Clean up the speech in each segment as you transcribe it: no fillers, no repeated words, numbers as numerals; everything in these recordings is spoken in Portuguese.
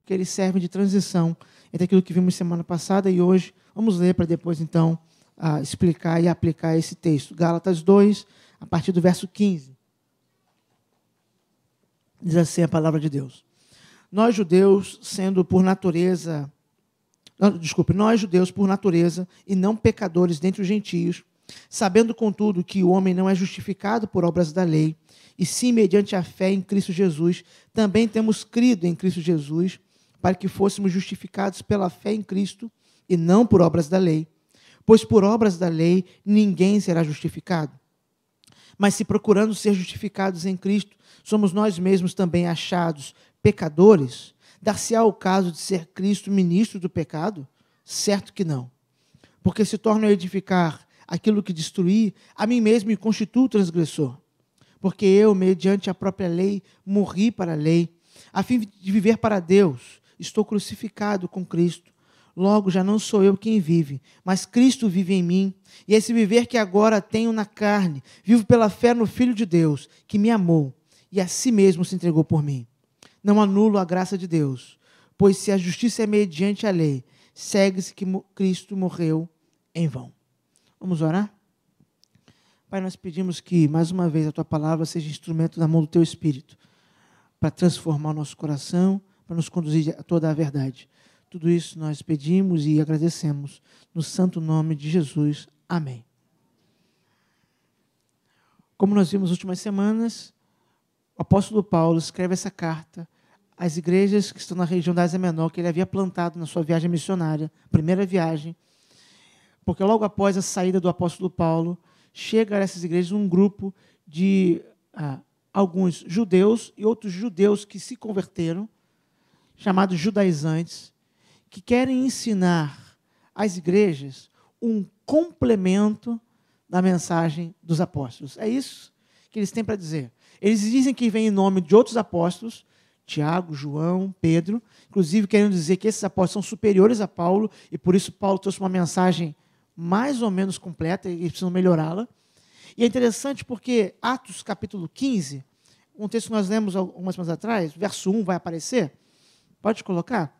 porque eles servem de transição entre aquilo que vimos semana passada e hoje. Vamos ler para depois, então, explicar e aplicar esse texto. Gálatas 2, a partir do verso 15. Diz assim a palavra de Deus. Nós judeus, por natureza, e não pecadores dentre os gentios, sabendo, contudo, que o homem não é justificado por obras da lei, e sim mediante a fé em Cristo Jesus, também temos crido em Cristo Jesus, para que fôssemos justificados pela fé em Cristo, e não por obras da lei. Pois por obras da lei ninguém será justificado. Mas se procurando ser justificados em Cristo, somos nós mesmos também achados pecadores, dar-se-á o caso de ser Cristo ministro do pecado? Certo que não. Porque se torno a edificar aquilo que destruí, a mim mesmo me constituo transgressor. Porque eu, mediante a própria lei, morri para a lei, a fim de viver para Deus. Estou crucificado com Cristo. Logo, já não sou eu quem vive, mas Cristo vive em mim. E esse viver que agora tenho na carne, vivo pela fé no Filho de Deus, que me amou e a si mesmo se entregou por mim. Não anulo a graça de Deus, pois se a justiça é mediante a lei, segue-se que Cristo morreu em vão. Vamos orar? Pai, nós pedimos que, mais uma vez, a Tua palavra seja instrumento na mão do Teu Espírito, para transformar o nosso coração, para nos conduzir a toda a verdade. Tudo isso nós pedimos e agradecemos, no santo nome de Jesus. Amém. Como nós vimos nas últimas semanas, o apóstolo Paulo escreve essa carta às igrejas que estão na região da Ásia Menor, que ele havia plantado na sua viagem missionária, primeira viagem, porque logo após a saída do apóstolo Paulo, chega a essas igrejas um grupo de alguns judeus e outros judeus que se converteram, chamados judaizantes, que querem ensinar às igrejas um complemento da mensagem dos apóstolos. É isso que eles têm para dizer. Eles dizem que vem em nome de outros apóstolos, Tiago, João, Pedro, inclusive querendo dizer que esses apóstolos são superiores a Paulo, e por isso Paulo trouxe uma mensagem mais ou menos completa, e eles precisam melhorá-la. E é interessante porque Atos capítulo 15, um texto que nós lemos algumas semanas atrás, verso 1 vai aparecer, pode colocar?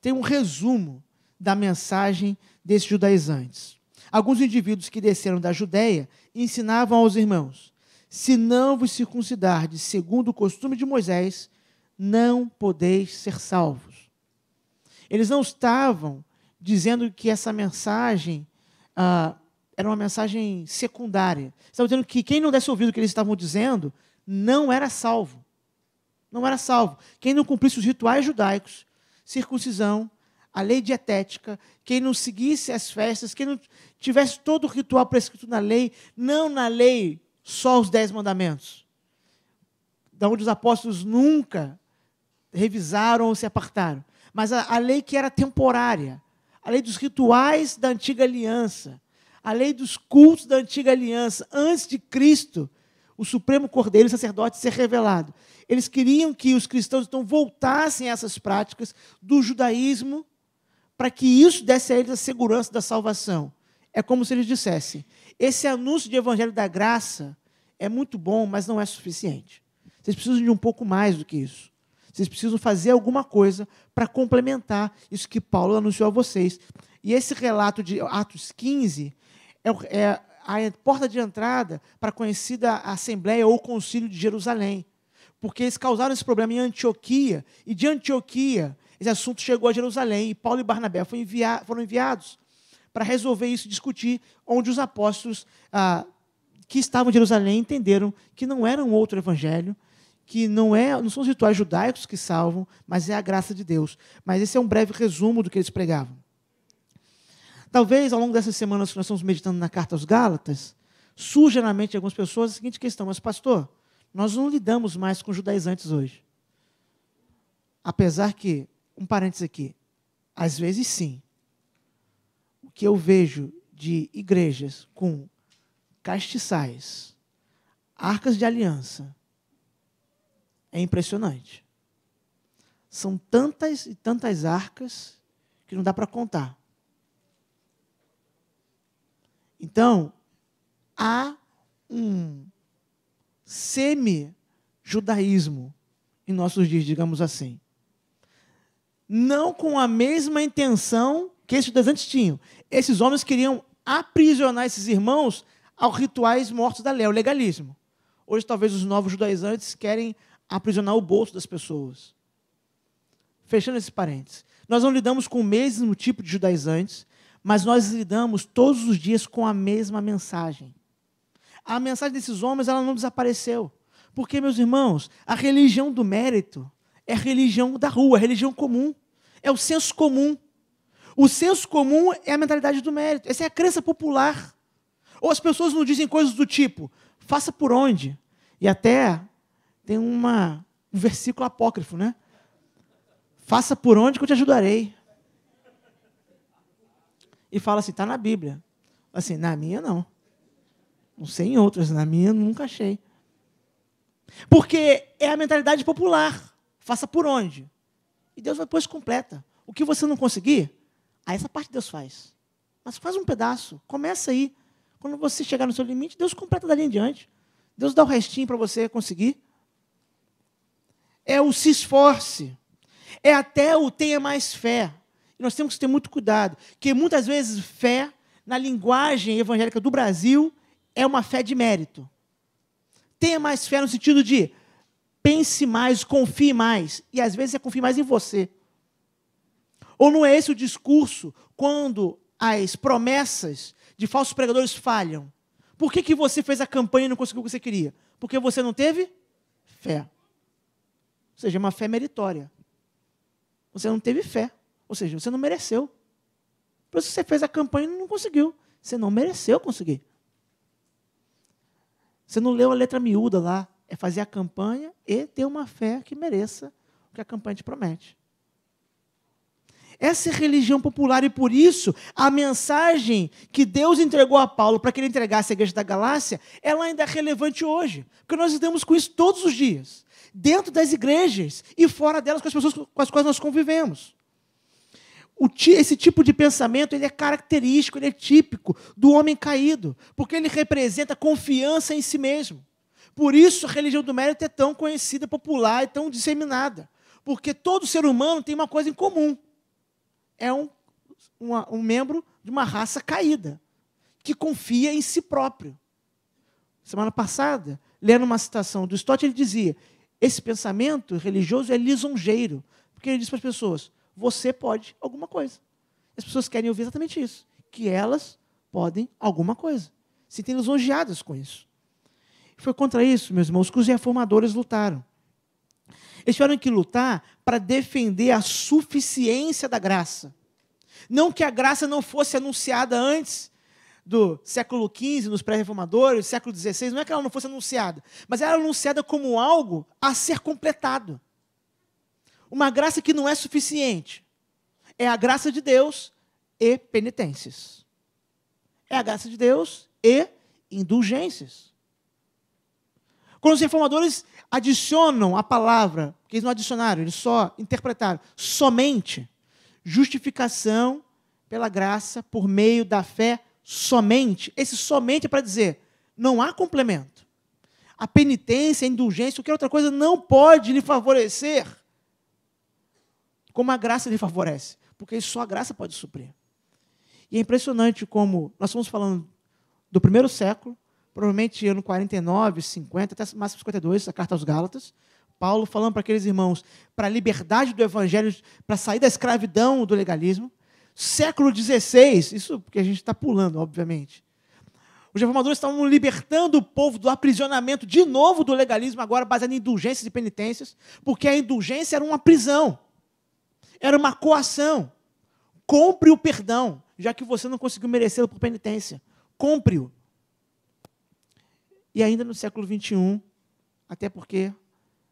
Tem um resumo da mensagem desses judaizantes. Alguns indivíduos que desceram da Judéia ensinavam aos irmãos: se não vos circuncidardes segundo o costume de Moisés, não podeis ser salvos. Eles não estavam dizendo que essa mensagem era uma mensagem secundária. Estavam dizendo que quem não desse ouvido ao que eles estavam dizendo não era salvo. Não era salvo. Quem não cumprisse os rituais judaicos, circuncisão, a lei dietética, quem não seguisse as festas, quem não tivesse todo o ritual prescrito na lei, não na lei só os 10 mandamentos, da onde os apóstolos nunca revisaram ou se apartaram, mas a lei que era temporária, a lei dos rituais da antiga aliança, a lei dos cultos da antiga aliança, antes de Cristo, o Supremo Cordeiro, o sacerdote, ser revelado. Eles queriam que os cristãos então voltassem a essas práticas do judaísmo, para que isso desse a eles a segurança da salvação. É como se eles dissessem: esse anúncio de evangelho da graça é muito bom, mas não é suficiente. Vocês precisam de um pouco mais do que isso. Vocês precisam fazer alguma coisa para complementar isso que Paulo anunciou a vocês. E esse relato de Atos 15 é a porta de entrada para a conhecida Assembleia ou Concílio de Jerusalém. Porque eles causaram esse problema em Antioquia, e de Antioquia esse assunto chegou a Jerusalém, e Paulo e Barnabé foram enviados para resolver isso, discutir, onde os apóstolos que estavam em Jerusalém entenderam que não era um outro evangelho, que não são os rituais judaicos que salvam, mas é a graça de Deus. Mas esse é um breve resumo do que eles pregavam. Talvez, ao longo dessas semanas que nós estamos meditando na carta aos Gálatas, surja na mente de algumas pessoas a seguinte questão: mas pastor, nós não lidamos mais com judaizantes hoje. Apesar que, um parênteses aqui, às vezes sim. O que eu vejo de igrejas com castiçais, arcas de aliança, é impressionante. São tantas e tantas arcas que não dá para contar. Então, há um semi-judaísmo em nossos dias, digamos assim. não com a mesma intenção que esses judaizantes tinham. Esses homens queriam aprisionar esses irmãos aos rituais mortos da lei, ao legalismo. Hoje, talvez, os novos judaizantes querem aprisionar o bolso das pessoas. Fechando esse parênteses. Nós não lidamos com o mesmo tipo de judaizantes, mas nós lidamos todos os dias com a mesma mensagem. A mensagem desses homens, ela não desapareceu. Porque, meus irmãos, a religião do mérito é a religião da rua, a religião comum. É o senso comum. O senso comum é a mentalidade do mérito. Essa é a crença popular. Ou as pessoas não dizem coisas do tipo, faça por onde? E até tem um versículo apócrifo, né? Faça por onde que eu te ajudarei. E fala assim, está na Bíblia. Assim, na minha não. Não sei em outras, na minha nunca achei. Porque é a mentalidade popular. Faça por onde? E Deus depois completa. O que você não conseguir, aí essa parte Deus faz. Mas faz um pedaço, começa aí. Quando você chegar no seu limite, Deus completa dali em diante. Deus dá o restinho para você conseguir. É o se esforce. É até o tenha mais fé. E nós temos que ter muito cuidado, porque muitas vezes fé, na linguagem evangélica do Brasil, é uma fé de mérito. Tenha mais fé no sentido de pense mais, confie mais. E às vezes é confie mais em você. Ou não é esse o discurso quando as promessas de falsos pregadores falham? Por que você fez a campanha e não conseguiu o que você queria? Porque você não teve fé. Ou seja, é uma fé meritória. Você não teve fé. Ou seja, você não mereceu. Por isso você fez a campanha e não conseguiu. Você não mereceu conseguir. Você não leu a letra miúda lá. É fazer a campanha e ter uma fé que mereça o que a campanha te promete. Essa é a religião popular e, por isso, a mensagem que Deus entregou a Paulo para que ele entregasse à igreja da Galácia, ela ainda é relevante hoje. Porque nós lidamos com isso todos os dias. Dentro das igrejas e fora delas, com as pessoas com as quais nós convivemos. Esse tipo de pensamento ele é característico, ele é típico do homem caído, porque ele representa confiança em si mesmo. Por isso a religião do mérito é tão conhecida, popular e tão disseminada. Porque todo ser humano tem uma coisa em comum. É um membro de uma raça caída, que confia em si próprio. Semana passada, lendo uma citação do Stott, ele dizia, esse pensamento religioso é lisonjeiro, porque ele diz para as pessoas, você pode alguma coisa. As pessoas querem ouvir exatamente isso, que elas podem alguma coisa. Se sentem lisonjeadas com isso. Foi contra isso, meus irmãos, que os reformadores lutaram. Eles tiveram que lutar para defender a suficiência da graça. Não que a graça não fosse anunciada antes do século XV, nos pré-reformadores, século XVI, não é que ela não fosse anunciada, mas ela era anunciada como algo a ser completado. Uma graça que não é suficiente. É a graça de Deus e penitências. É a graça de Deus e indulgências. Quando os reformadores adicionam a palavra, porque eles não adicionaram, eles só interpretaram, somente, justificação pela graça, por meio da fé, somente. Esse somente é para dizer, não há complemento. A penitência, a indulgência, qualquer outra coisa não pode lhe favorecer como a graça lhe favorece, porque só a graça pode suprir. E é impressionante como nós estamos falando do primeiro século, provavelmente ano 49, 50, até máximo 52, a carta aos Gálatas, Paulo falando para aqueles irmãos, para a liberdade do evangelho, para sair da escravidão do legalismo. Século XVI, isso porque a gente está pulando, obviamente. Os reformadores estavam libertando o povo do aprisionamento, de novo, do legalismo, agora baseado em indulgências e penitências, porque a indulgência era uma prisão, era uma coação. Compre o perdão, já que você não conseguiu merecê-lo por penitência. Compre-o. E ainda no século XXI, até porque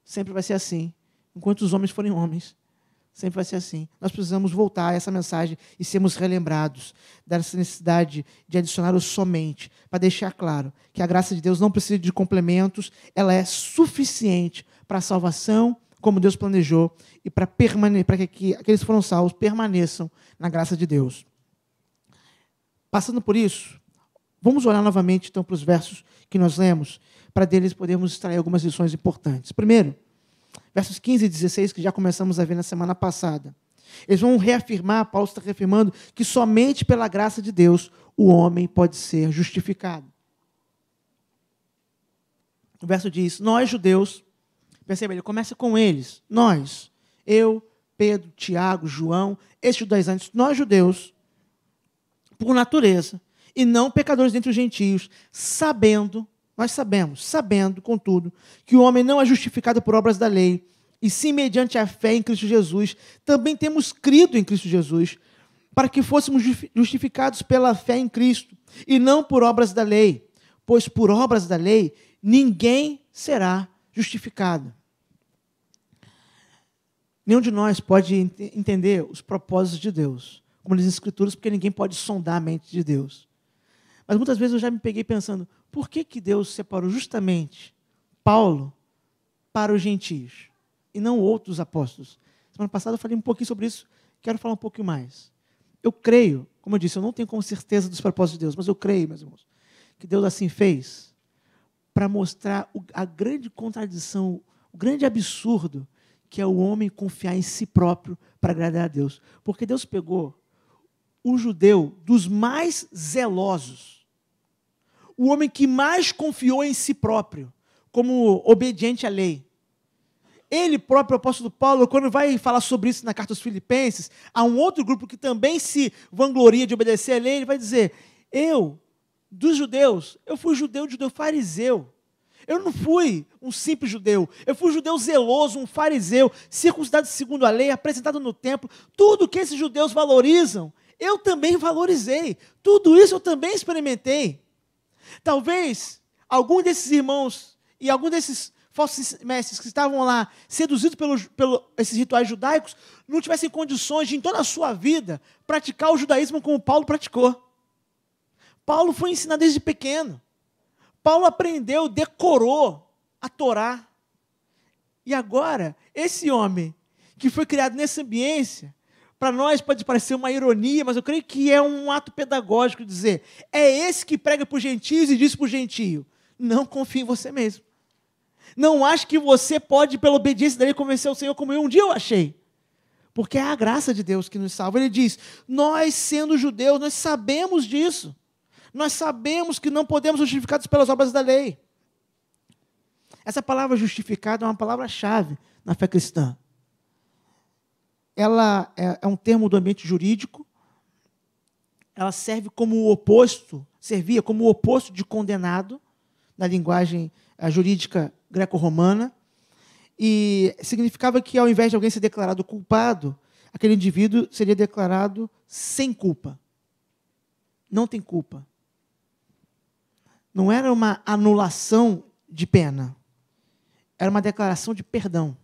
sempre vai ser assim, enquanto os homens forem homens, sempre vai ser assim. Nós precisamos voltar a essa mensagem e sermos relembrados dessa necessidade de adicionar o somente, para deixar claro que a graça de Deus não precisa de complementos, ela é suficiente para a salvação, como Deus planejou, e para que aqueles que foram salvos permaneçam na graça de Deus. Passando por isso, vamos olhar novamente então para os versos que nós lemos, para deles podermos extrair algumas lições importantes. Primeiro, versos 15 e 16, que já começamos a ver na semana passada. Eles vão reafirmar, Paulo está reafirmando, que somente pela graça de Deus o homem pode ser justificado. O verso diz, nós judeus, perceba, ele começa com eles, nós, eu, Pedro, Tiago, João, esses judaizantes, nós judeus, por natureza, e não pecadores dentre os gentios, nós sabendo, contudo, que o homem não é justificado por obras da lei, e sim mediante a fé em Cristo Jesus, também temos crido em Cristo Jesus, para que fôssemos justificados pela fé em Cristo, e não por obras da lei, pois por obras da lei ninguém será justificado. Nenhum de nós pode entender os propósitos de Deus, como diz as Escrituras, porque ninguém pode sondar a mente de Deus. Mas muitas vezes eu já me peguei pensando, por que Deus separou justamente Paulo para os gentios e não outros apóstolos? Semana passada eu falei um pouquinho sobre isso, quero falar um pouquinho mais. Eu creio, como eu disse, eu não tenho como certeza dos propósitos de Deus, mas eu creio, meus irmãos, que Deus assim fez para mostrar a grande contradição, o grande absurdo que é o homem confiar em si próprio para agradar a Deus. Porque Deus pegou o judeu dos mais zelosos, o homem que mais confiou em si próprio, como obediente à lei. Ele próprio, o apóstolo Paulo, quando vai falar sobre isso na carta aos Filipenses, há um outro grupo que também se vangloria de obedecer à lei, ele vai dizer, dos judeus, eu fui judeu fariseu. Eu não fui um simples judeu, eu fui um judeu zeloso, um fariseu, circuncidado segundo a lei, apresentado no templo. Tudo que esses judeus valorizam, eu também valorizei. Tudo isso eu também experimentei. Talvez algum desses irmãos e algum desses falsos mestres que estavam lá, seduzidos pelos esses rituais judaicos, não tivessem condições de, em toda a sua vida, praticar o judaísmo como Paulo praticou. Paulo foi ensinado desde pequeno. Paulo aprendeu, decorou a Torá. E agora, esse homem que foi criado nessa ambiência, para nós pode parecer uma ironia, mas eu creio que é um ato pedagógico dizer, é esse que prega para os gentios e diz para o gentio, não confie em você mesmo. Não ache que você pode, pela obediência dele, convencer o Senhor como um dia eu achei. Porque é a graça de Deus que nos salva. Ele diz, nós sendo judeus, nós sabemos disso. Nós sabemos que não podemos ser justificados pelas obras da lei. Essa palavra justificado é uma palavra-chave na fé cristã. Ela é um termo do ambiente jurídico. Ela serve como o oposto, servia como o oposto de condenado, na linguagem jurídica greco-romana. E significava que, ao invés de alguém ser declarado culpado, aquele indivíduo seria declarado sem culpa. Não tem culpa. Não era uma anulação de pena. Era uma declaração de perdão.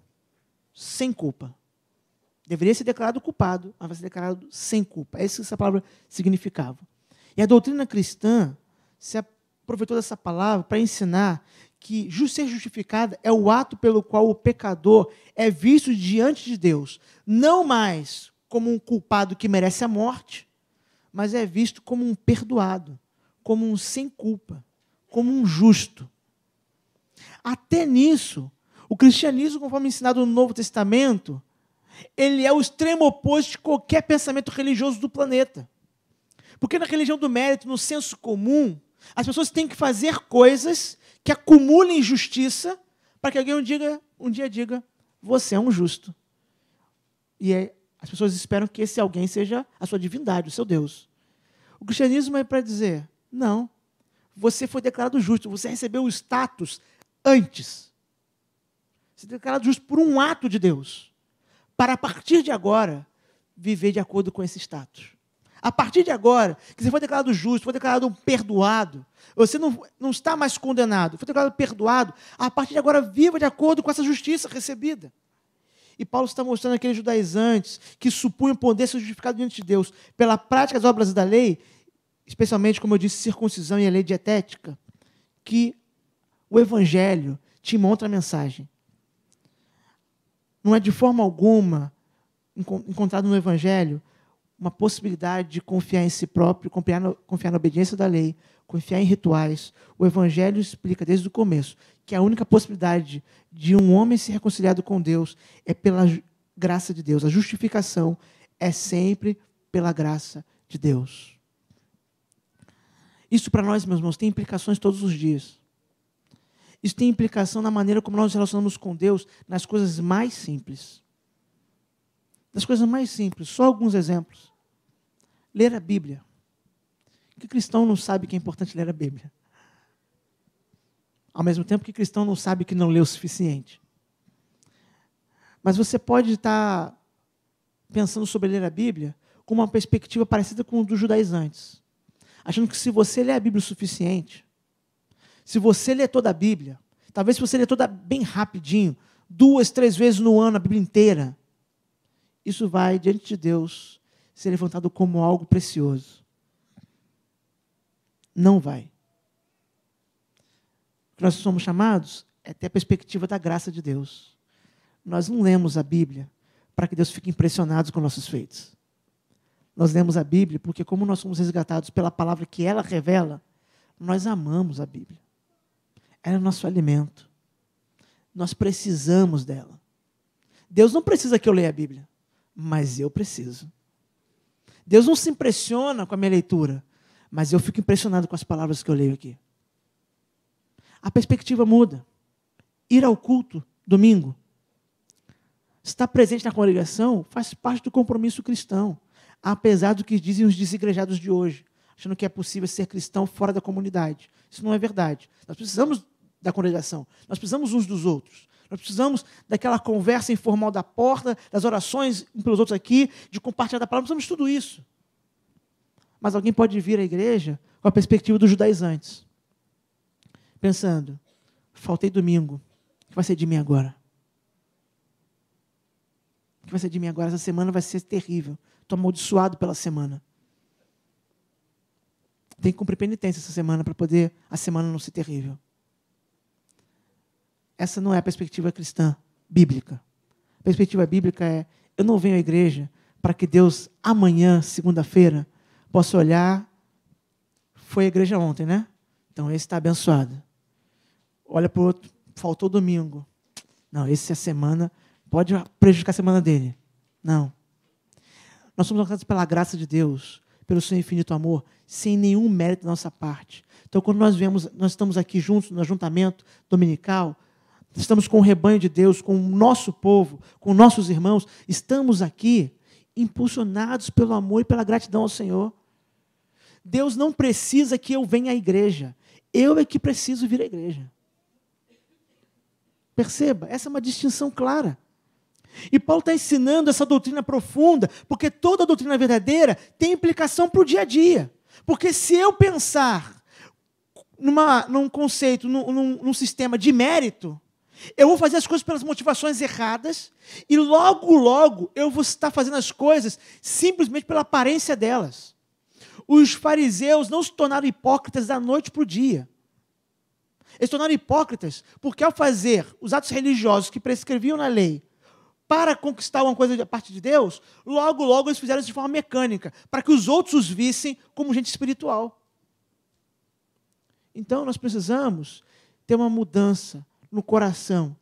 Sem culpa. Deveria ser declarado culpado, mas vai ser declarado sem culpa. É isso que essa palavra significava. E a doutrina cristã se aproveitou dessa palavra para ensinar que ser justificada é o ato pelo qual o pecador é visto diante de Deus, não mais como um culpado que merece a morte, mas é visto como um perdoado, como um sem culpa, como um justo. Até nisso, o cristianismo, conforme ensinado no Novo Testamento, ele é o extremo oposto de qualquer pensamento religioso do planeta. Porque na religião do mérito, no senso comum, as pessoas têm que fazer coisas que acumulem justiça para que alguém um dia diga, você é um justo. E as pessoas esperam que esse alguém seja a sua divindade, o seu Deus. O cristianismo é para dizer, não, você foi declarado justo, você recebeu o status antes. Você foi declarado justo por um ato de Deus, para a partir de agora, viver de acordo com esse status. A partir de agora, que você foi declarado justo, foi declarado perdoado, você não está mais condenado, foi declarado perdoado, a partir de agora, viva de acordo com essa justiça recebida. E Paulo está mostrando aqueles judaizantes que supunham poder ser justificado diante de Deus pela prática das obras da lei, especialmente, como eu disse, circuncisão e a lei dietética, que o Evangelho tinha uma outra mensagem. Não é de forma alguma encontrado no Evangelho uma possibilidade de confiar em si próprio, confiar na obediência da lei, confiar em rituais. O Evangelho explica desde o começo que a única possibilidade de um homem ser reconciliado com Deus é pela graça de Deus. A justificação é sempre pela graça de Deus. Isso para nós, meus irmãos, tem implicações todos os dias. Isso tem implicação na maneira como nós nos relacionamos com Deus nas coisas mais simples. Das coisas mais simples, só alguns exemplos. Ler a Bíblia. Que cristão não sabe que é importante ler a Bíblia? Ao mesmo tempo que cristão não sabe que não lê o suficiente. Mas você pode estar pensando sobre ler a Bíblia com uma perspectiva parecida com a dos judaizantes. Achando que se você ler a Bíblia o suficiente, se você ler toda a Bíblia, talvez se você ler toda bem rapidinho, 2, 3 vezes no ano a Bíblia inteira, isso vai, diante de Deus, ser levantado como algo precioso. Não vai. O que nós somos chamados é ter a perspectiva da graça de Deus. Nós não lemos a Bíblia para que Deus fique impressionado com nossos feitos. Nós lemos a Bíblia porque, como nós somos resgatados pela palavra que ela revela, nós amamos a Bíblia. Ela é nosso alimento. Nós precisamos dela. Deus não precisa que eu leia a Bíblia, mas eu preciso. Deus não se impressiona com a minha leitura, mas eu fico impressionado com as palavras que eu leio aqui. A perspectiva muda. Ir ao culto, domingo, estar presente na congregação, faz parte do compromisso cristão, apesar do que dizem os desigrejados de hoje, achando que é possível ser cristão fora da comunidade. Isso não é verdade. Nós precisamos da congregação, nós precisamos uns dos outros. Nós precisamos daquela conversa informal da porta, das orações uns pelos outros aqui, de compartilhar da palavra, precisamos de tudo isso. Mas alguém pode vir à igreja com a perspectiva dos judaizantes, pensando, faltei domingo, o que vai ser de mim agora? O que vai ser de mim agora? Essa semana vai ser terrível. Estou amaldiçoado pela semana. Tem que cumprir penitência essa semana para poder a semana não ser terrível. Essa não é a perspectiva cristã, bíblica. A perspectiva bíblica é, eu não venho à igreja para que Deus, amanhã, segunda-feira, possa olhar, foi à igreja ontem, né? Então, esse está abençoado. Olha para o outro, faltou domingo. Não, essa semana pode prejudicar a semana dele. Não. Nós somos alcançados pela graça de Deus, pelo seu infinito amor, sem nenhum mérito da nossa parte. Então, quando nós estamos aqui juntos no ajuntamento dominical, estamos com o rebanho de Deus, com o nosso povo, com nossos irmãos, estamos aqui impulsionados pelo amor e pela gratidão ao Senhor. Deus não precisa que eu venha à igreja. Eu é que preciso vir à igreja. Perceba, essa é uma distinção clara. E Paulo está ensinando essa doutrina profunda, porque toda doutrina verdadeira tem implicação para o dia a dia. Porque se eu pensar num conceito, num sistema de mérito, eu vou fazer as coisas pelas motivações erradas e logo eu vou estar fazendo as coisas simplesmente pela aparência delas. Os fariseus não se tornaram hipócritas da noite para o dia. Eles se tornaram hipócritas porque, ao fazer os atos religiosos que prescreviam na lei para conquistar uma coisa da parte de Deus, logo eles fizeram isso de forma mecânica, para que os outros os vissem como gente espiritual. Então, nós precisamos ter uma mudança no coração,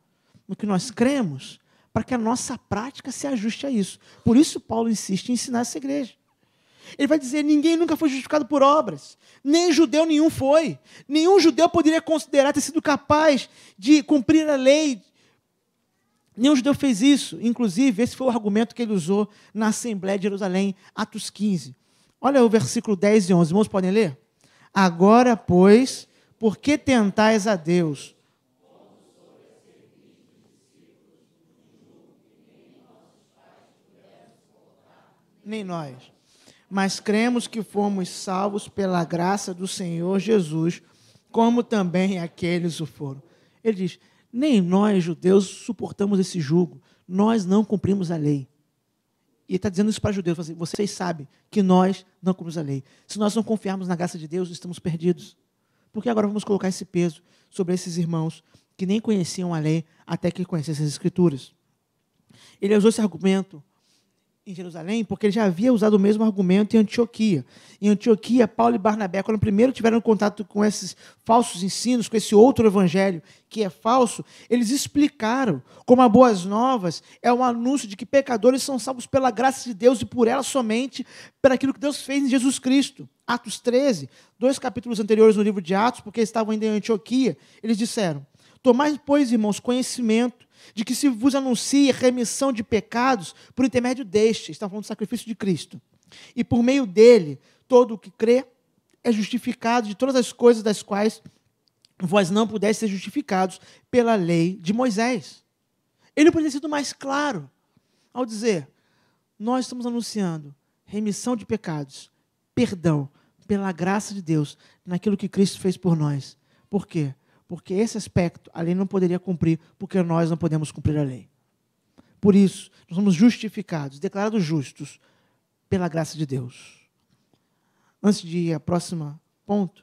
no que nós cremos, para que a nossa prática se ajuste a isso. Por isso, Paulo insiste em ensinar essa igreja. Ele vai dizer, ninguém nunca foi justificado por obras, nem judeu nenhum foi. Nenhum judeu poderia considerar ter sido capaz de cumprir a lei. Nenhum judeu fez isso. Inclusive, esse foi o argumento que ele usou na Assembleia de Jerusalém, Atos 15. Olha o versículo 10 e 11. Irmãos, podem ler? Agora, pois, por que tentais a Deus? Nem nós. Mas cremos que fomos salvos pela graça do Senhor Jesus, como também aqueles o foram. Ele diz, nem nós, judeus, suportamos esse jugo. Nós não cumprimos a lei. E ele está dizendo isso para judeus. Assim, vocês sabem que nós não cumprimos a lei. Se nós não confiarmos na graça de Deus, estamos perdidos. Porque agora vamos colocar esse peso sobre esses irmãos que nem conheciam a lei até que conhecessem as Escrituras. Ele usou esse argumento em Jerusalém, porque ele já havia usado o mesmo argumento em Antioquia. Em Antioquia, Paulo e Barnabé, quando primeiro tiveram contato com esses falsos ensinos, com esse outro evangelho que é falso, eles explicaram como a Boas Novas é um anúncio de que pecadores são salvos pela graça de Deus e por ela somente, por aquilo que Deus fez em Jesus Cristo. Atos 13, 2 capítulos anteriores no livro de Atos, porque eles estavam ainda em Antioquia, eles disseram: tomai, pois, irmãos, conhecimento de que se vos anuncia remissão de pecados por intermédio deste, está falando do sacrifício de Cristo, e por meio dele, todo o que crê é justificado de todas as coisas das quais vós não pudesseis ser justificados pela lei de Moisés. Ele poderia ter sido mais claro ao dizer: nós estamos anunciando remissão de pecados, perdão, pela graça de Deus, naquilo que Cristo fez por nós. Por quê? Porque esse aspecto a lei não poderia cumprir, porque nós não podemos cumprir a lei. Por isso, nós somos justificados, declarados justos, pela graça de Deus. Antes de ir ao próximo ponto,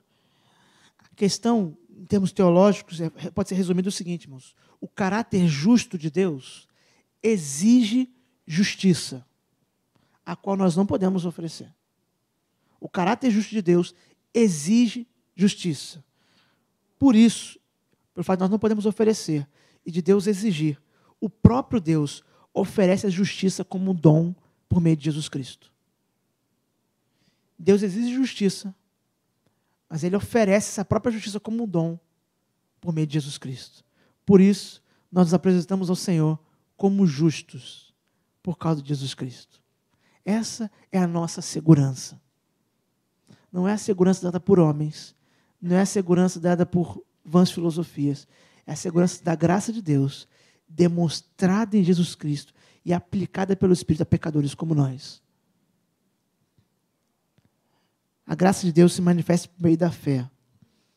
a questão, em termos teológicos, pode ser resumida o seguinte, irmãos: o caráter justo de Deus exige justiça, a qual nós não podemos oferecer. O caráter justo de Deus exige justiça. Por isso, pelo fato de nós não podemos oferecer e de Deus exigir, o próprio Deus oferece a justiça como dom por meio de Jesus Cristo. Deus exige justiça, mas Ele oferece essa própria justiça como dom por meio de Jesus Cristo. Por isso, nós nos apresentamos ao Senhor como justos por causa de Jesus Cristo. Essa é a nossa segurança. Não é a segurança dada por homens, não é a segurança dada por vãs filosofias, é a segurança da graça de Deus, demonstrada em Jesus Cristo e aplicada pelo Espírito a pecadores como nós. A graça de Deus se manifesta por meio da fé,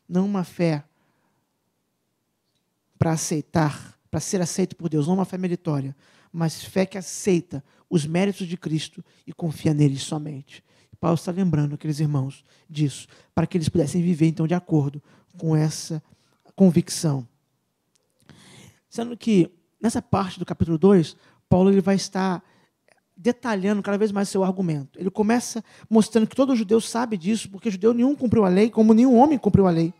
não uma fé para aceitar, para ser aceito por Deus, não uma fé meritória, mas fé que aceita os méritos de Cristo e confia nele somente. Paulo está lembrando aqueles irmãos disso, para que eles pudessem viver, então, de acordo com essa convicção. Sendo que, nessa parte do capítulo 2, Paulo ele vai estar detalhando cada vez mais o seu argumento. Ele começa mostrando que todo judeu sabe disso, porque judeu nenhum cumpriu a lei, como nenhum homem cumpriu a lei.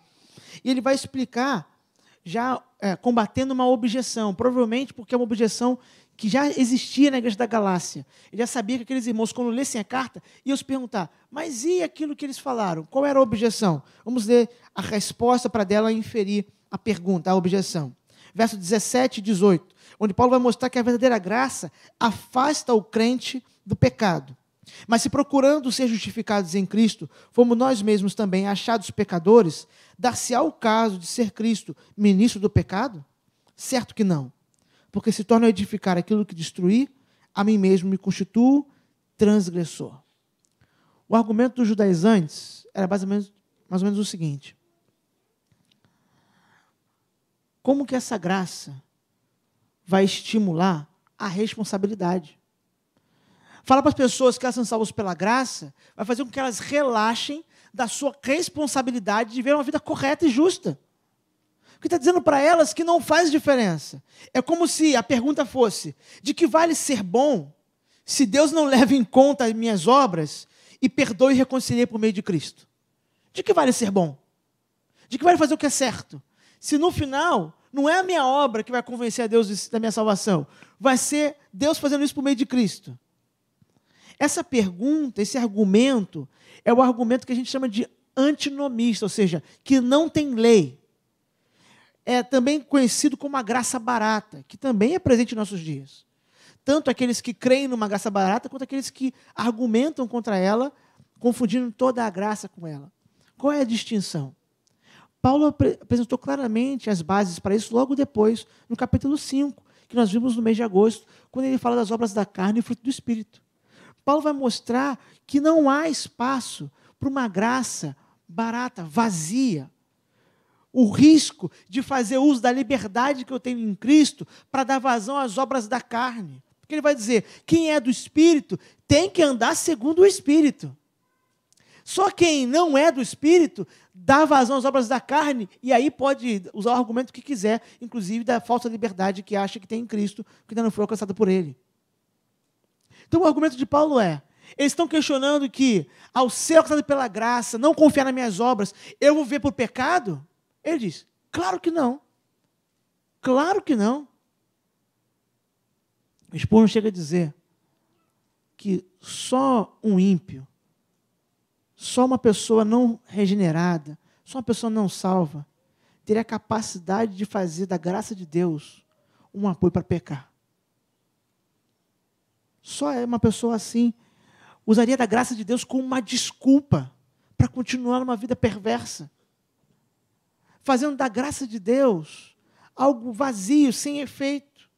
E ele vai explicar, já combatendo uma objeção, provavelmente porque é uma objeção que já existia na igreja da Galácia. Ele já sabia que aqueles irmãos, quando lessem a carta, iam se perguntar: mas e aquilo que eles falaram? Qual era a objeção? Vamos ler a resposta para dela inferir a pergunta, a objeção. Verso 17 e 18, onde Paulo vai mostrar que a verdadeira graça afasta o crente do pecado. Mas se procurando ser justificados em Cristo, fomos nós mesmos também achados pecadores, dar-se-á o caso de ser Cristo ministro do pecado? Certo que não. Porque se torna a edificar aquilo que destruir, a mim mesmo me constituo transgressor. O argumento dos judaizantes era mais ou menos o seguinte: como que essa graça vai estimular a responsabilidade? Falar para as pessoas que elas são salvas pela graça vai fazer com que elas relaxem da sua responsabilidade de viver uma vida correta e justa. Porque está dizendo para elas que não faz diferença. É como se a pergunta fosse: de que vale ser bom se Deus não leva em conta as minhas obras e perdoe e reconcilie por meio de Cristo? De que vale ser bom? De que vale fazer o que é certo? Se no final não é a minha obra que vai convencer a Deus da minha salvação, vai ser Deus fazendo isso por meio de Cristo. Essa pergunta, esse argumento, é o argumento que a gente chama de antinomista, ou seja, que não tem lei. É também conhecido como a graça barata, que também é presente em nossos dias. Tanto aqueles que creem numa graça barata, quanto aqueles que argumentam contra ela, confundindo toda a graça com ela. Qual é a distinção? Paulo apresentou claramente as bases para isso logo depois, no capítulo 5, que nós vimos no mês de agosto, quando ele fala das obras da carne e fruto do Espírito. Paulo vai mostrar que não há espaço para uma graça barata, vazia. O risco de fazer uso da liberdade que eu tenho em Cristo para dar vazão às obras da carne. Porque ele vai dizer: quem é do Espírito tem que andar segundo o Espírito. Só quem não é do Espírito dá vazão às obras da carne e aí pode usar o argumento que quiser, inclusive da falsa liberdade que acha que tem em Cristo, que ainda não foi alcançada por Ele. Então o argumento de Paulo é, eles estão questionando que, ao ser alcançado pela graça, não confiar nas minhas obras, eu vou viver por pecado? Ele diz, claro que não. Claro que não. Spurgeon chega a dizer que só um ímpio, só uma pessoa não regenerada, só uma pessoa não salva, teria a capacidade de fazer da graça de Deus um apoio para pecar. Só uma pessoa assim usaria da graça de Deus como uma desculpa para continuar numa vida perversa, fazendo da graça de Deus algo vazio, sem efeito.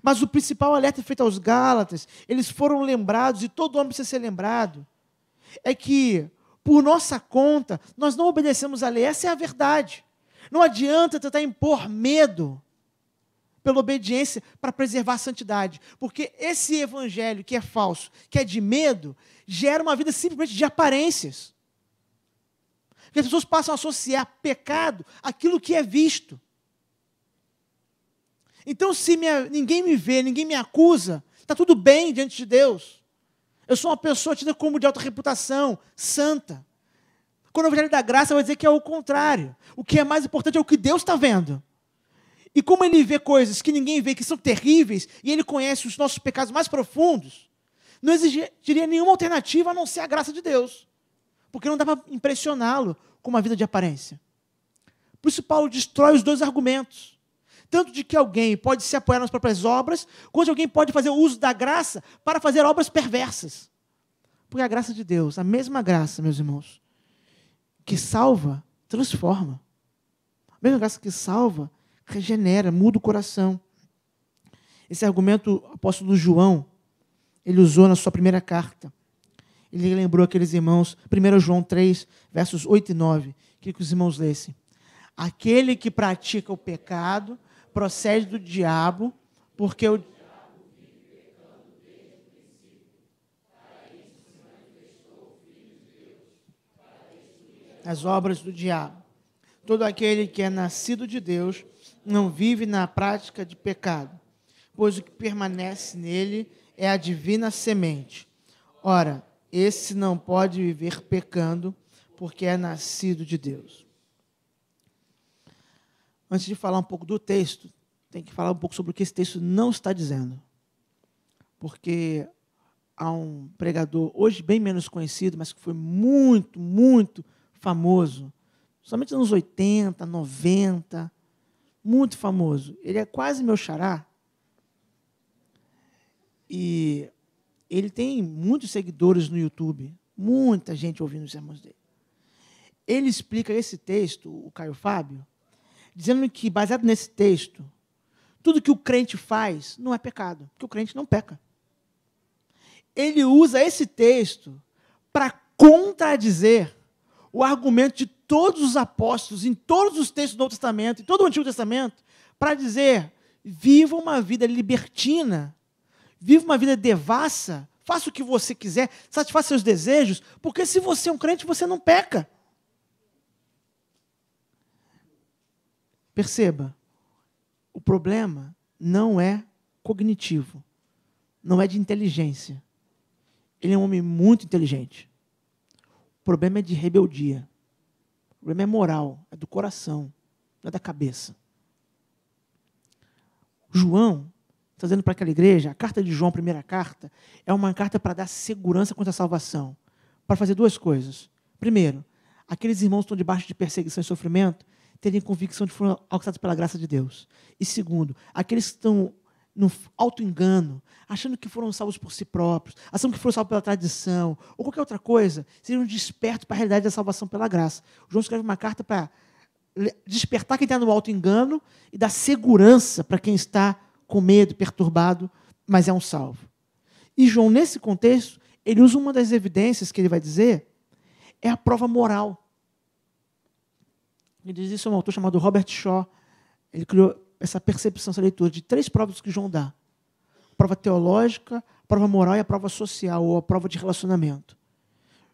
Mas o principal alerta feito aos Gálatas, eles foram lembrados, e todo homem precisa ser lembrado, é que, por nossa conta, nós não obedecemos à lei. Essa é a verdade. Não adianta tentar impor medo pela obediência para preservar a santidade, porque esse evangelho que é falso, que é de medo, gera uma vida simplesmente de aparências. Porque as pessoas passam a associar pecado àquilo que é visto. Então, se ninguém me vê, ninguém me acusa, está tudo bem diante de Deus. Eu sou uma pessoa tida como de alta reputação, santa. Quando o evangelho da graça vai dizer que é o contrário. O que é mais importante é o que Deus está vendo. E como ele vê coisas que ninguém vê, que são terríveis, e ele conhece os nossos pecados mais profundos, não exigiria nenhuma alternativa a não ser a graça de Deus. Porque não dá para impressioná-lo com uma vida de aparência. Por isso Paulo destrói os dois argumentos. Tanto de que alguém pode se apoiar nas próprias obras, quanto de alguém pode fazer o uso da graça para fazer obras perversas. Porque a graça de Deus, a mesma graça, meus irmãos, que salva, transforma. A mesma graça que salva, regenera, muda o coração. Esse argumento o apóstolo João, ele usou na sua primeira carta. Ele lembrou aqueles irmãos, 1 João 3, versos 8 e 9, que os irmãos lessem. Aquele que pratica o pecado procede do diabo, porque o as obras do diabo. Todo aquele que é nascido de Deus não vive na prática de pecado, pois o que permanece nele é a divina semente. Ora, esse não pode viver pecando, porque é nascido de Deus. Antes de falar um pouco do texto, tem que falar um pouco sobre o que esse texto não está dizendo. Porque há um pregador, hoje bem menos conhecido, mas que foi muito, muito famoso, somente nos anos 80, 90, muito famoso. Ele é quase meu xará. E ele tem muitos seguidores no YouTube, muita gente ouvindo os sermões dele. Ele explica esse texto, o Caio Fábio, dizendo que, baseado nesse texto, tudo que o crente faz não é pecado, porque o crente não peca. Ele usa esse texto para contradizer o argumento de todos os apóstolos, em todos os textos do Novo Testamento, em todo o Antigo Testamento, para dizer, viva uma vida libertina, viva uma vida devassa, faça o que você quiser, satisfaça seus desejos, porque se você é um crente, você não peca. Perceba, o problema não é cognitivo, não é de inteligência. Ele é um homem muito inteligente. O problema é de rebeldia. O problema é moral, é do coração, não é da cabeça. João está dizendo para aquela igreja, a carta de João, a primeira carta, é uma carta para dar segurança contra a salvação, para fazer duas coisas. Primeiro, aqueles irmãos que estão debaixo de perseguição e sofrimento, terem convicção de que foram alcançados pela graça de Deus. E segundo, aqueles que estão no auto-engano, achando que foram salvos por si próprios, achando que foram salvos pela tradição, ou qualquer outra coisa, sejam despertos para a realidade da salvação pela graça. O João escreve uma carta para despertar quem está no auto-engano e dar segurança para quem está com medo, perturbado, mas é um salvo. E João, nesse contexto, ele usa uma das evidências que ele vai dizer, é a prova moral. Ele diz isso a um autor chamado Robert Shaw. Ele criou essa percepção, essa leitura de 3 provas que João dá. A prova teológica, a prova moral e a prova social, ou a prova de relacionamento.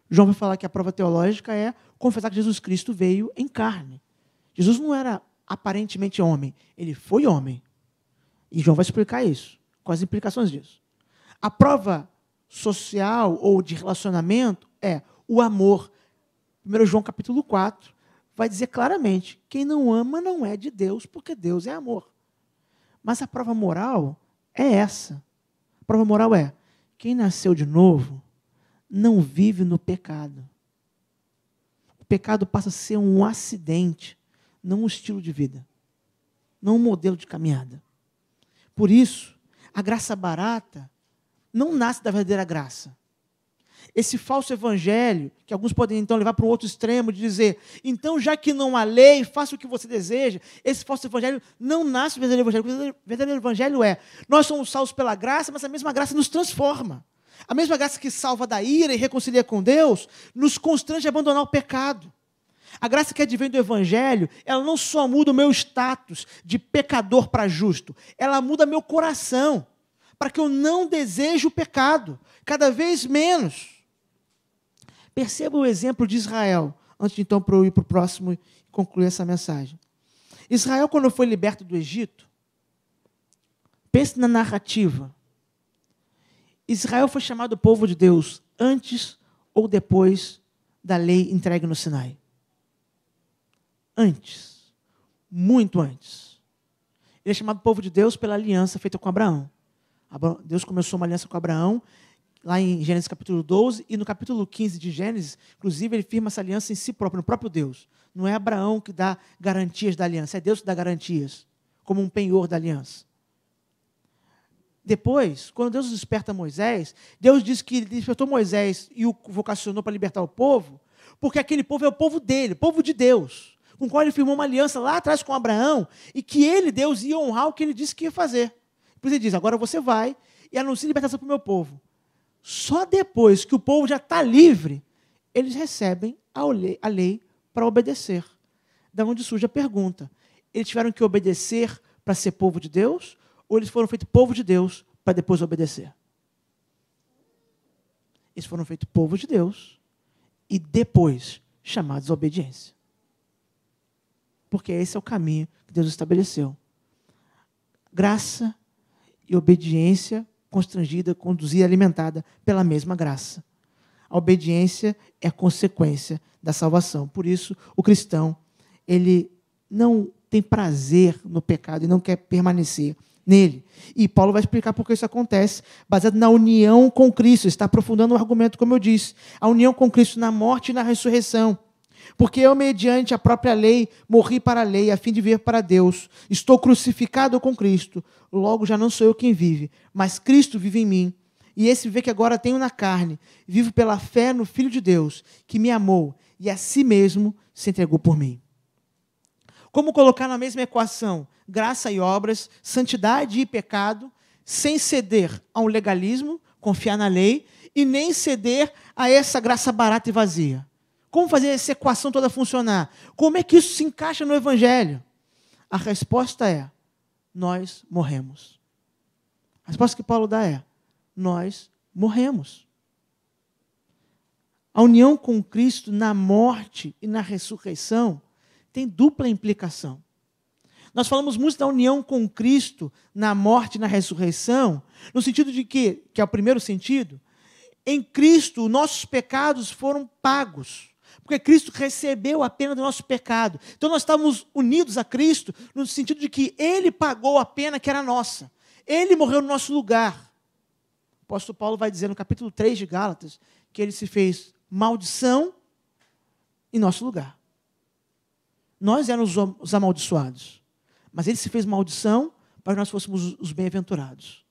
João vai falar que a prova teológica é confessar que Jesus Cristo veio em carne. Jesus não era aparentemente homem, ele foi homem. E João vai explicar isso, com as implicações disso. A prova social ou de relacionamento é o amor. 1 João capítulo 4 vai dizer claramente, quem não ama não é de Deus, porque Deus é amor. Mas a prova moral é essa. A prova moral é, quem nasceu de novo não vive no pecado. O pecado passa a ser um acidente, não um estilo de vida, não um modelo de caminhada. Por isso, a graça barata não nasce da verdadeira graça. Esse falso evangelho, que alguns podem então levar para um outro extremo, de dizer, então já que não há lei, faça o que você deseja, esse falso evangelho não nasce do verdadeiro evangelho. O verdadeiro evangelho é, nós somos salvos pela graça, mas a mesma graça nos transforma. A mesma graça que salva da ira e reconcilia com Deus, nos constrange a abandonar o pecado. A graça que advém do evangelho, ela não só muda o meu status de pecador para justo, ela muda meu coração, para que eu não deseje o pecado, cada vez menos. Perceba o exemplo de Israel, antes de então eu ir para o próximo e concluir essa mensagem. Israel, quando foi liberto do Egito, pense na narrativa. Israel foi chamado povo de Deus antes ou depois da lei entregue no Sinai? Antes. Muito antes. Ele é chamado povo de Deus pela aliança feita com Abraão. Deus começou uma aliança com Abraão, lá em Gênesis capítulo 12, e no capítulo 15 de Gênesis, inclusive, ele firma essa aliança em si próprio, no próprio Deus. Não é Abraão que dá garantias da aliança, é Deus que dá garantias, como um penhor da aliança. Depois, quando Deus desperta Moisés, Deus diz que ele despertou Moisés e o vocacionou para libertar o povo, porque aquele povo é o povo dele, o povo de Deus, com o qual ele firmou uma aliança lá atrás com Abraão, e que ele, Deus, ia honrar o que ele disse que ia fazer. Por isso ele diz, agora você vai e anuncia libertação para o meu povo. Só depois que o povo já está livre, eles recebem a lei para obedecer. Da onde surge a pergunta, eles tiveram que obedecer para ser povo de Deus, ou eles foram feitos povo de Deus para depois obedecer? Eles foram feitos povo de Deus e depois chamados à obediência. Porque esse é o caminho que Deus estabeleceu. Graça e obediência constrangida, conduzida, alimentada pela mesma graça. A obediência é a consequência da salvação. Por isso, o cristão, ele não tem prazer no pecado e não quer permanecer nele. E Paulo vai explicar por que isso acontece, baseado na união com Cristo. Está aprofundando o argumento, como eu disse. A união com Cristo na morte e na ressurreição. Porque eu, mediante a própria lei, morri para a lei, a fim de viver para Deus. Estou crucificado com Cristo. Logo, já não sou eu quem vive, mas Cristo vive em mim. E esse viver que agora tenho na carne, vivo pela fé no Filho de Deus, que me amou e a si mesmo se entregou por mim. Como colocar na mesma equação graça e obras, santidade e pecado, sem ceder a um legalismo, confiar na lei, e nem ceder a essa graça barata e vazia? Como fazer essa equação toda funcionar? Como é que isso se encaixa no Evangelho? A resposta é, nós morremos. A resposta que Paulo dá é, nós morremos. A união com Cristo na morte e na ressurreição tem dupla implicação. Nós falamos muito da união com Cristo na morte e na ressurreição, no sentido de que é o primeiro sentido, em Cristo nossos pecados foram pagos. Porque Cristo recebeu a pena do nosso pecado. Então nós estamos unidos a Cristo no sentido de que Ele pagou a pena que era nossa. Ele morreu no nosso lugar. O apóstolo Paulo vai dizer no capítulo 3 de Gálatas que Ele se fez maldição em nosso lugar. Nós éramos os amaldiçoados. Mas Ele se fez maldição para que nós fôssemos os bem-aventurados.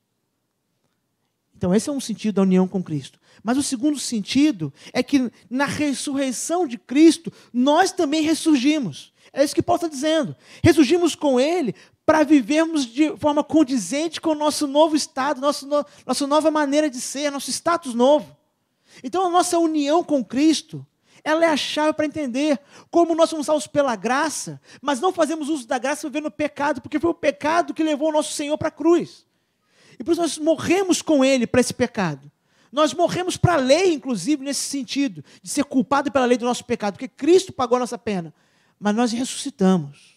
Então esse é um sentido da união com Cristo. Mas o segundo sentido é que na ressurreição de Cristo, nós também ressurgimos. É isso que Paulo está dizendo. Ressurgimos com Ele para vivermos de forma condizente com o nosso novo estado, nossa nova maneira de ser, nosso status novo. Então a nossa união com Cristo, ela é a chave para entender como nós somos salvos pela graça, mas não fazemos uso da graça vivendo o pecado, porque foi o pecado que levou o nosso Senhor para a cruz. E por isso nós morremos com Ele para esse pecado. Nós morremos para a lei, inclusive, nesse sentido, de ser culpado pela lei do nosso pecado, porque Cristo pagou a nossa pena. Mas nós ressuscitamos.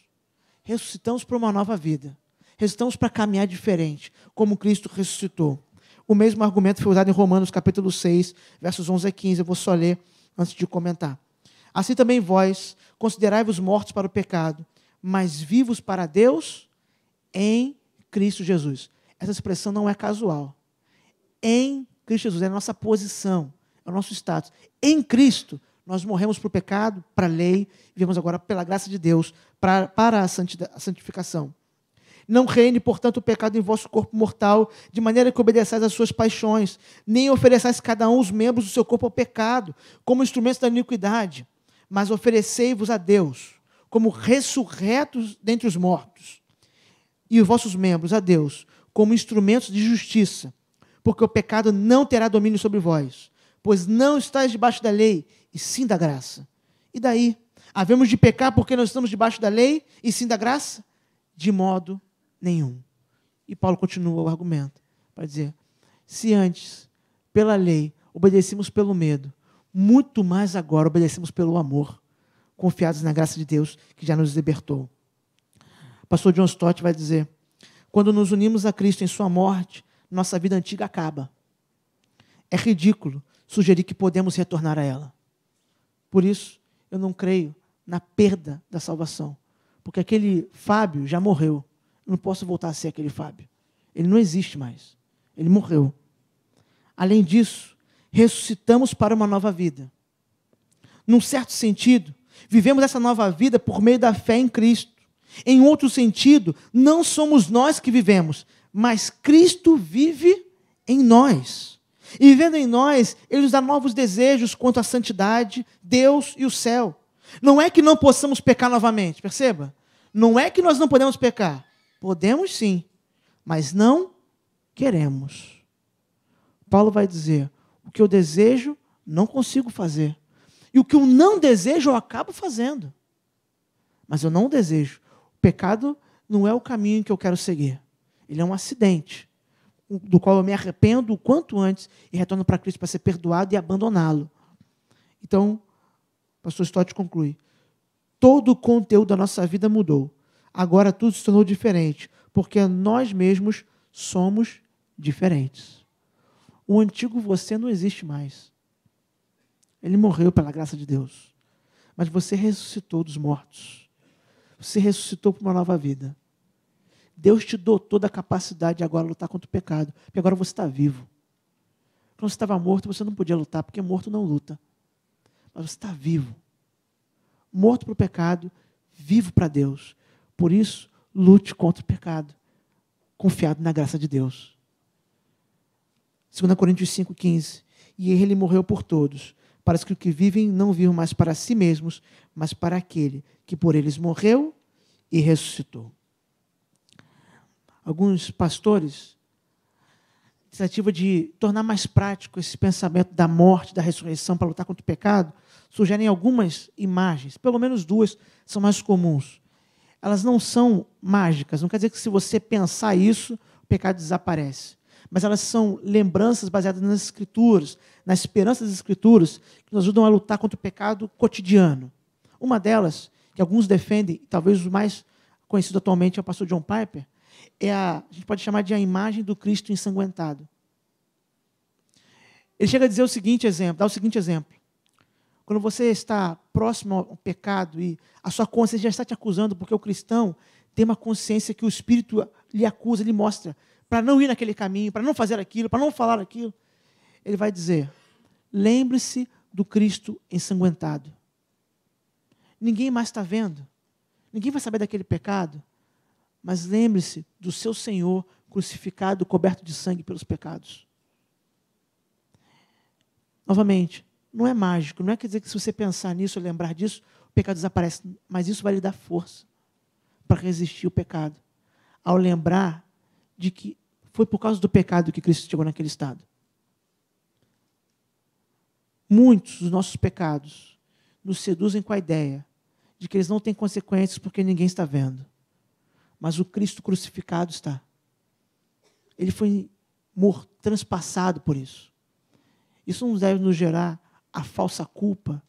Ressuscitamos para uma nova vida. Ressuscitamos para caminhar diferente, como Cristo ressuscitou. O mesmo argumento foi usado em Romanos capítulo 6, versos 11 a 15. Eu vou só ler antes de comentar. Assim também vós, considerai-vos mortos para o pecado, mas vivos para Deus em Cristo Jesus. Essa expressão não é casual. Em Cristo Jesus, é a nossa posição, é o nosso status. Em Cristo, nós morremos para o pecado, para a lei, vivemos agora pela graça de Deus, para a santificação. Não reine, portanto, o pecado em vosso corpo mortal, de maneira que obedeçais às suas paixões, nem ofereçais cada um os membros do seu corpo ao pecado, como instrumentos da iniquidade, mas oferecei-vos a Deus, como ressurretos dentre os mortos, e os vossos membros a Deus, como instrumentos de justiça, porque o pecado não terá domínio sobre vós, pois não estáis debaixo da lei, e sim da graça. E daí? Havemos de pecar porque nós estamos debaixo da lei, e sim da graça? De modo nenhum. E Paulo continua o argumento, para dizer, se antes, pela lei, obedecemos pelo medo, muito mais agora obedecemos pelo amor, confiados na graça de Deus, que já nos libertou. O pastor John Stott vai dizer, quando nos unimos a Cristo em sua morte, nossa vida antiga acaba. É ridículo sugerir que podemos retornar a ela. Por isso, eu não creio na perda da salvação, porque aquele Fábio já morreu. Eu não posso voltar a ser aquele Fábio. Ele não existe mais. Ele morreu. Além disso, ressuscitamos para uma nova vida. Num certo sentido, vivemos essa nova vida por meio da fé em Cristo. Em outro sentido, não somos nós que vivemos, mas Cristo vive em nós. E vivendo em nós, Ele nos dá novos desejos quanto à santidade, Deus e o céu. Não é que não possamos pecar novamente, perceba? Não é que nós não podemos pecar. Podemos sim, mas não queremos. Paulo vai dizer, o que eu desejo, não consigo fazer. E o que eu não desejo, eu acabo fazendo. Mas eu não desejo. O pecado não é o caminho que eu quero seguir. Ele é um acidente, do qual eu me arrependo o quanto antes e retorno para Cristo para ser perdoado e abandoná-lo. Então, o pastor Stott conclui, todo o conteúdo da nossa vida mudou. Agora tudo se tornou diferente, porque nós mesmos somos diferentes. O antigo você não existe mais. Ele morreu pela graça de Deus. Mas você ressuscitou dos mortos. Você ressuscitou para uma nova vida. Deus te dotou da capacidade de agora lutar contra o pecado, porque agora você está vivo. Quando você estava morto, você não podia lutar, porque morto não luta. Mas você está vivo. Morto para o pecado, vivo para Deus. Por isso, lute contra o pecado, confiado na graça de Deus. 2 Coríntios 5,15. E ele morreu por todos, para que os que vivem não vivam mais para si mesmos, mas para aquele que por eles morreu e ressuscitou. Alguns pastores, tentativa de tornar mais prático esse pensamento da morte, da ressurreição para lutar contra o pecado, sugerem algumas imagens, pelo menos duas são mais comuns. Elas não são mágicas, não quer dizer que se você pensar isso, o pecado desaparece. Mas elas são lembranças baseadas nas Escrituras, na esperança das Escrituras, que nos ajudam a lutar contra o pecado cotidiano. Uma delas, que alguns defendem, talvez o mais conhecido atualmente é o pastor John Piper, a gente pode chamar de a imagem do Cristo ensanguentado. Ele chega a dizer o seguinte exemplo, dá o seguinte exemplo. Quando você está próximo ao pecado e a sua consciência já está te acusando, porque o cristão tem uma consciência que o Espírito lhe acusa, lhe mostra, para não ir naquele caminho, para não fazer aquilo, para não falar aquilo. Ele vai dizer, lembre-se do Cristo ensanguentado. Ninguém mais está vendo. Ninguém vai saber daquele pecado. Mas lembre-se do seu Senhor crucificado, coberto de sangue pelos pecados. Novamente, não é mágico, não é quer dizer que se você pensar nisso, lembrar disso, o pecado desaparece, mas isso vai lhe dar força para resistir ao pecado. Ao lembrar de que foi por causa do pecado que Cristo chegou naquele estado. Muitos dos nossos pecados nos seduzem com a ideia de que eles não têm consequências porque ninguém está vendo. Mas o Cristo crucificado está. Ele foi morto, transpassado por isso. Isso não deve nos gerar a falsa culpa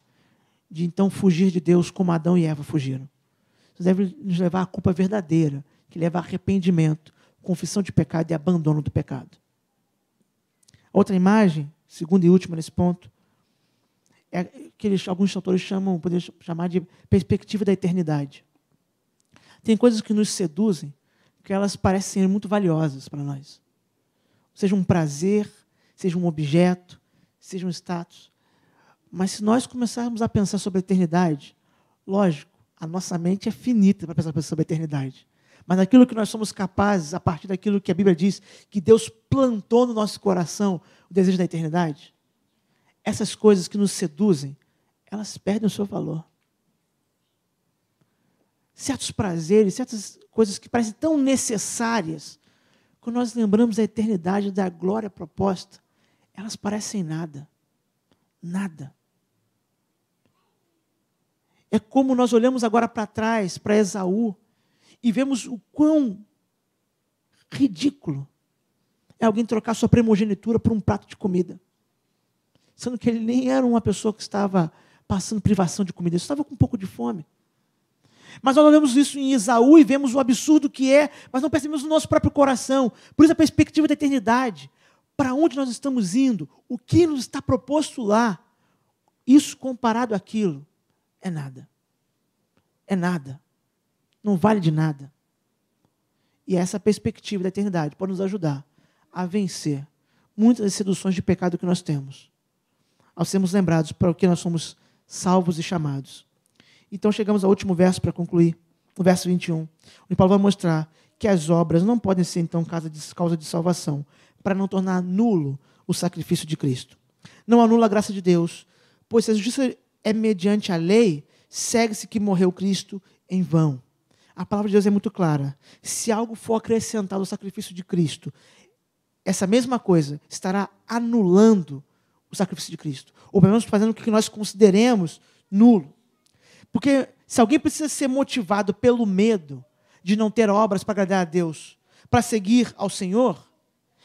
de então fugir de Deus como Adão e Eva fugiram. Isso deve nos levar à culpa verdadeira, que leva a arrependimento, confissão de pecado e abandono do pecado. Outra imagem, segunda e última nesse ponto, é que alguns autores poderiam chamar de perspectiva da eternidade. Tem coisas que nos seduzem, que elas parecem ser muito valiosas para nós. Seja um prazer, seja um objeto, seja um status. Mas se nós começarmos a pensar sobre a eternidade, lógico, a nossa mente é finita para pensar sobre a eternidade. Mas aquilo que nós somos capazes, a partir daquilo que a Bíblia diz, que Deus plantou no nosso coração, o desejo da eternidade, essas coisas que nos seduzem, elas perdem o seu valor. Certos prazeres, certas coisas que parecem tão necessárias, quando nós lembramos da eternidade, da glória proposta, elas parecem nada. Nada. É como nós olhamos agora para trás, para Esaú, e vemos o quão ridículo é alguém trocar sua primogenitura por um prato de comida. Sendo que ele nem era uma pessoa que estava passando privação de comida, ele estava com um pouco de fome. Mas nós olhamos isso em Esaú e vemos o absurdo que é, mas não percebemos no nosso próprio coração. Por isso a perspectiva da eternidade. Para onde nós estamos indo? O que nos está proposto lá? Isso comparado àquilo é nada. É nada. Não vale de nada. E essa perspectiva da eternidade pode nos ajudar a vencer muitas das seduções de pecado que nós temos, ao sermos lembrados para o que nós somos salvos e chamados. Então chegamos ao último verso para concluir, no verso 21, onde Paulo vai mostrar que as obras não podem ser então causa de salvação, para não tornar nulo o sacrifício de Cristo. Não anula a graça de Deus, pois se a justiça é mediante a lei, segue-se que morreu Cristo em vão. A palavra de Deus é muito clara. Se algo for acrescentado ao sacrifício de Cristo, essa mesma coisa estará anulando o sacrifício de Cristo. Ou pelo menos fazendo com que nós consideremos nulo. Porque se alguém precisa ser motivado pelo medo de não ter obras para agradar a Deus, para seguir ao Senhor,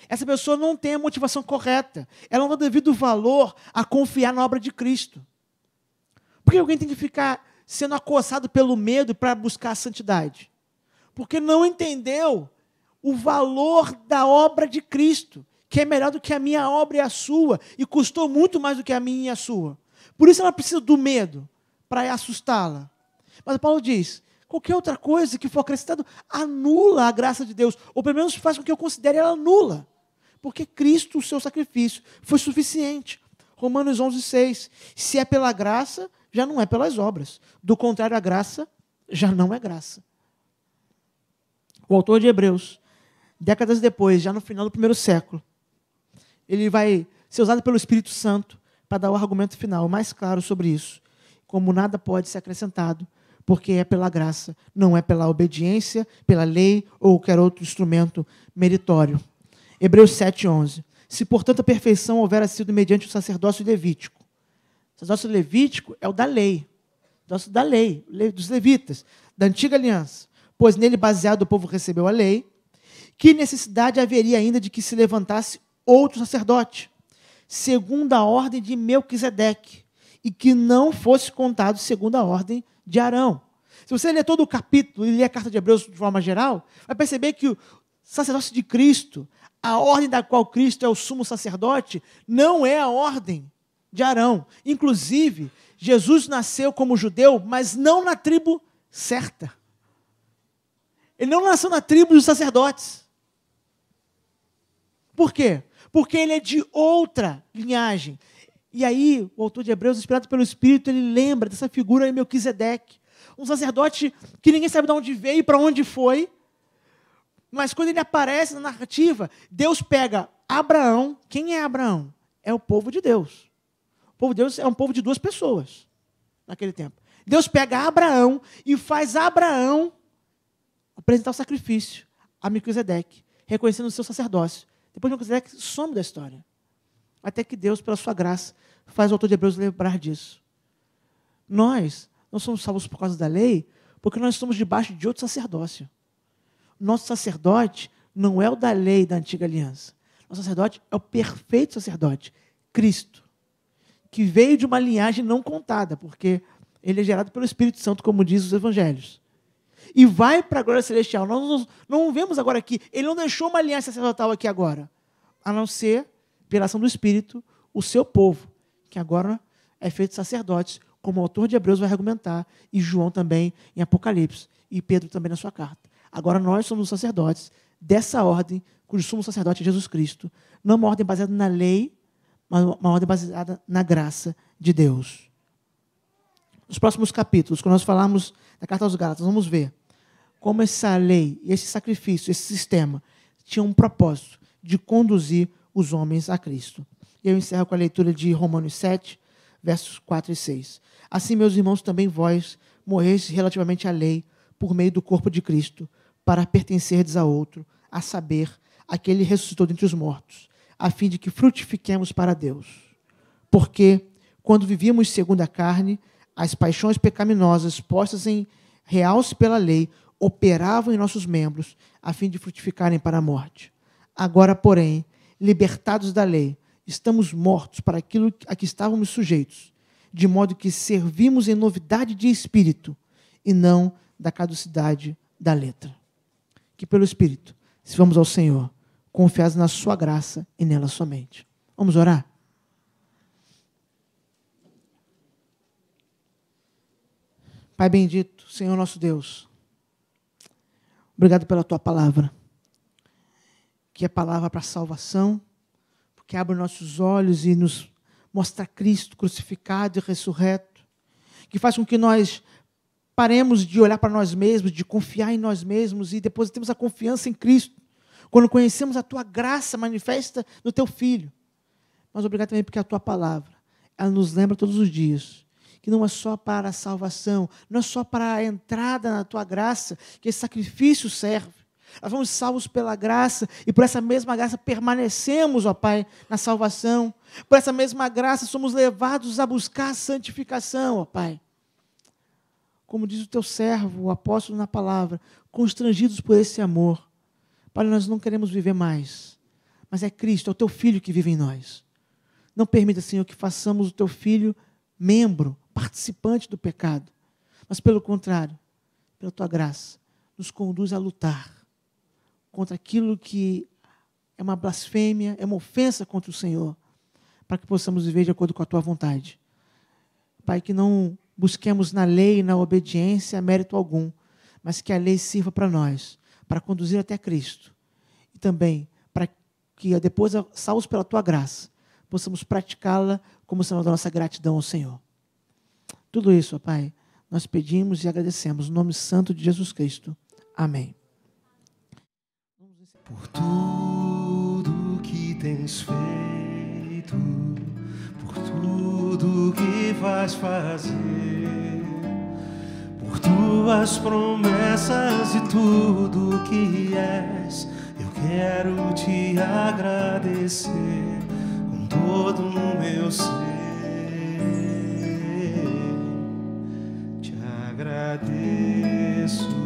essa pessoa não tem a motivação correta. Ela não dá devido valor a confiar na obra de Cristo. Por que alguém tem que ficar sendo acossado pelo medo para buscar a santidade? Porque não entendeu o valor da obra de Cristo, que é melhor do que a minha obra e a sua, e custou muito mais do que a minha e a sua. Por isso ela precisa do medo, para assustá-la. Mas Paulo diz, qualquer outra coisa que for acrescentado anula a graça de Deus, ou pelo menos faz com que eu considere ela nula. Porque Cristo, o seu sacrifício, foi suficiente. Romanos 11:6. Se é pela graça, já não é pelas obras. Do contrário, a graça já não é graça. O autor de Hebreus, décadas depois, já no final do primeiro século, ele vai ser usado pelo Espírito Santo para dar o argumento final, mais claro sobre isso. Como nada pode ser acrescentado, porque é pela graça, não é pela obediência, pela lei ou qualquer outro instrumento meritório. Hebreus 7:11. Se, portanto, a perfeição houvera sido mediante o sacerdócio levítico. O sacerdócio levítico é o da lei. O sacerdócio da lei dos levitas, da antiga aliança. Pois nele, baseado, o povo recebeu a lei. Que necessidade haveria ainda de que se levantasse outro sacerdote, segundo a ordem de Melquisedeque, e que não fosse contado segundo a ordem de Arão. Se você ler todo o capítulo e ler a carta de Hebreus de forma geral, vai perceber que o sacerdócio de Cristo, a ordem da qual Cristo é o sumo sacerdote, não é a ordem de Arão. Inclusive, Jesus nasceu como judeu, mas não na tribo certa. Ele não nasceu na tribo dos sacerdotes. Por quê? Porque ele é de outra linhagem. E aí, o autor de Hebreus, inspirado pelo Espírito, ele lembra dessa figura de Melquisedeque. Um sacerdote que ninguém sabe de onde veio e para onde foi. Mas quando ele aparece na narrativa, Deus pega Abraão. Quem é Abraão? É o povo de Deus. O povo de Deus é um povo de duas pessoas naquele tempo. Deus pega Abraão e faz Abraão apresentar o sacrifício a Melquisedeque, reconhecendo o seu sacerdócio. Depois Melquisedeque some da história. Até que Deus, pela sua graça, faz o autor de Hebreus lembrar disso. Nós não somos salvos por causa da lei, porque nós estamos debaixo de outro sacerdócio. Nosso sacerdote não é o da lei da antiga aliança. Nosso sacerdote é o perfeito sacerdote, Cristo, que veio de uma linhagem não contada, porque ele é gerado pelo Espírito Santo, como diz os evangelhos. E vai para a glória celestial. Nós não vemos agora aqui, ele não deixou uma aliança sacerdotal aqui agora, a não ser pela ação do Espírito, o seu povo, que agora é feito sacerdotes, como o autor de Hebreus vai argumentar, e João também em Apocalipse, e Pedro também na sua carta. Agora nós somos os sacerdotes dessa ordem, cujo sumo sacerdote é Jesus Cristo. Não uma ordem baseada na lei, mas uma ordem baseada na graça de Deus. Nos próximos capítulos, quando nós falarmos da carta aos Gálatas, vamos ver como essa lei, esse sacrifício, esse sistema, tinha um propósito de conduzir os homens a Cristo. E eu encerro com a leitura de Romanos 7, versos 4 e 6. Assim, meus irmãos, também vós morrestes relativamente à lei, por meio do corpo de Cristo, para pertencerdes a outro, a saber, aquele que ressuscitou dentre os mortos, a fim de que frutifiquemos para Deus. Porque, quando vivíamos segundo a carne, as paixões pecaminosas postas em realce pela lei operavam em nossos membros, a fim de frutificarem para a morte. Agora, porém, libertados da lei, estamos mortos para aquilo a que estávamos sujeitos, de modo que servimos em novidade de espírito e não da caducidade da letra. Que pelo Espírito, se vamos ao Senhor, confiados na sua graça e nela somente. Vamos orar? Pai bendito, Senhor nosso Deus, obrigado pela tua palavra, que é palavra para salvação, porque abre nossos olhos e nos mostra Cristo crucificado e ressurreto, que faz com que nós paremos de olhar para nós mesmos, de confiar em nós mesmos e depositemos a confiança em Cristo, quando conhecemos a tua graça manifesta no teu Filho. Mas obrigado também porque a tua palavra, ela nos lembra todos os dias que não é só para a salvação, não é só para a entrada na tua graça que esse sacrifício serve. Nós fomos salvos pela graça e por essa mesma graça permanecemos, ó Pai, na salvação. Por essa mesma graça somos levados a buscar a santificação, ó Pai. Como diz o teu servo, o apóstolo na palavra, constrangidos por esse amor. Pai, nós não queremos viver mais, mas é Cristo, é o teu Filho que vive em nós. Não permita, Senhor, que façamos o teu Filho membro, participante do pecado, mas pelo contrário, pela tua graça, nos conduz a lutar contra aquilo que é uma blasfêmia, é uma ofensa contra o Senhor, para que possamos viver de acordo com a tua vontade. Pai, que não busquemos na lei e na obediência mérito algum, mas que a lei sirva para nós, para conduzir até Cristo, e também para que depois, salvos pela tua graça, possamos praticá-la como sinal da nossa gratidão ao Senhor. Tudo isso, ó Pai, nós pedimos e agradecemos, no nome santo de Jesus Cristo. Amém. Por tudo que tens feito, por tudo que vais fazer, por tuas promessas e tudo que és, eu quero te agradecer com todo o meu ser. Te agradeço.